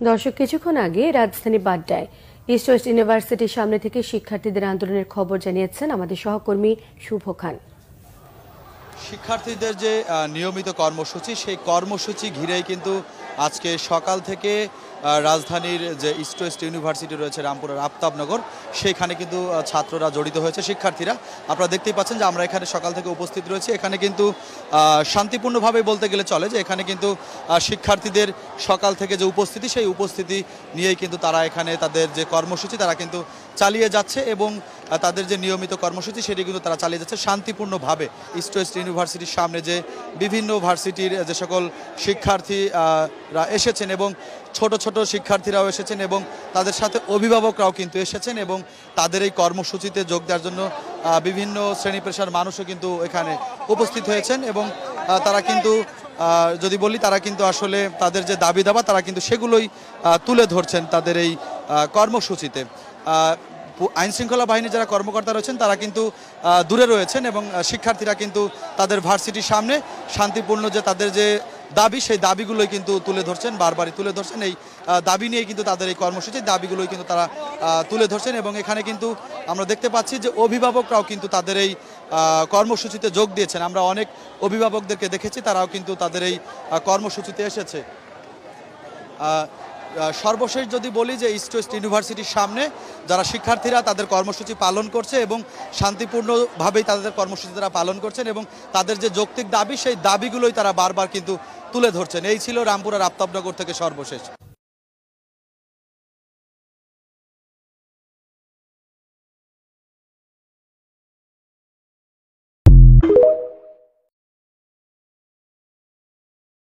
দর্শক, কিছুক্ষণ আগে রাজধানী বাড্ডায় ইস্ট ওয়েস্ট ইউনিভার্সিটির সামনে থেকে শিক্ষার্থীদের আন্দোলনের খবর জানিয়েছেন আমাদের সহকর্মী শুভ খান। শিক্ষার্থীদের যে নিয়মিত কর্মসূচি, সেই কর্মসূচি ঘিরেই কিন্তু আজকে সকাল থেকে রাজধানীর যে ইস্ট ওয়েস্ট ইউনিভার্সিটি রয়েছে রামপুরার আফতাবনগর, সেখানে কিন্তু ছাত্ররা জড়িত হয়েছে, শিক্ষার্থীরা। আপনারা দেখতেই পাচ্ছেন যে আমরা এখানে সকাল থেকে উপস্থিত রয়েছি। এখানে কিন্তু শান্তিপূর্ণভাবে বলতে গেলে চলে যে এখানে কিন্তু শিক্ষার্থীদের সকাল থেকে যে উপস্থিতি, সেই উপস্থিতি নিয়েই কিন্তু তারা এখানে তাদের যে কর্মসূচি তারা কিন্তু চালিয়ে যাচ্ছে এবং তাদের যে নিয়মিত কর্মসূচি সেটি কিন্তু তারা চালিয়ে যাচ্ছে শান্তিপূর্ণভাবে। ইস্ট ওয়েস্ট ইউনিভার্সিটির সামনে যে বিভিন্ন ভার্সিটির যে সকল শিক্ষার্থীরা এসেছেন এবং ছোট ছোট শিক্ষার্থীরাও এসেছেন এবং তাদের সাথে অভিভাবকরাও কিন্তু এসেছেন এবং তাদের এই কর্মসূচিতে যোগ দেওয়ার জন্য বিভিন্ন শ্রেণী পেশার মানুষও কিন্তু এখানে উপস্থিত হয়েছেন এবং তারা কিন্তু যদি বলি তারা কিন্তু আসলে তাদের যে দাবি দাবা তারা কিন্তু সেগুলোই তুলে ধরছেন তাদের এই কর্মসূচিতে। আইনশৃঙ্খলা বাহিনীর যারা কর্মকর্তা রয়েছেন তারা কিন্তু দূরে রয়েছেন এবং শিক্ষার্থীরা কিন্তু তাদের ভার্সিটির সামনে শান্তিপূর্ণ যে তাদের যে দাবি, সেই দাবিগুলোই কিন্তু তুলে ধরছেন, বারবারই তুলে ধরছেন। এই দাবি নিয়ে কিন্তু তাদের এই কর্মসূচির দাবিগুলোই কিন্তু তারা তুলে ধরছেন এবং এখানে কিন্তু আমরা দেখতে পাচ্ছি যে অভিভাবকরাও কিন্তু তাদের এই কর্মসূচিতে যোগ দিয়েছেন। আমরা অনেক অভিভাবকদেরকে দেখেছি, তারাও কিন্তু তাদের এই কর্মসূচিতে এসেছে। সর্বশেষ যদি বলি যে ইস্ট ওয়েস্ট ইউনিভার্সিটির সামনে যারা শিক্ষার্থীরা তাদের কর্মসূচি পালন করছে এবং শান্তিপূর্ণভাবেই তাদের কর্মসূচি তারা পালন করছেন এবং তাদের যে যৌক্তিক দাবি, সেই দাবিগুলোই তারা বারবার কিন্তু তুলে ধরছেন। এই ছিল রামপুরার আফতাবনগর থেকে সর্বশেষ।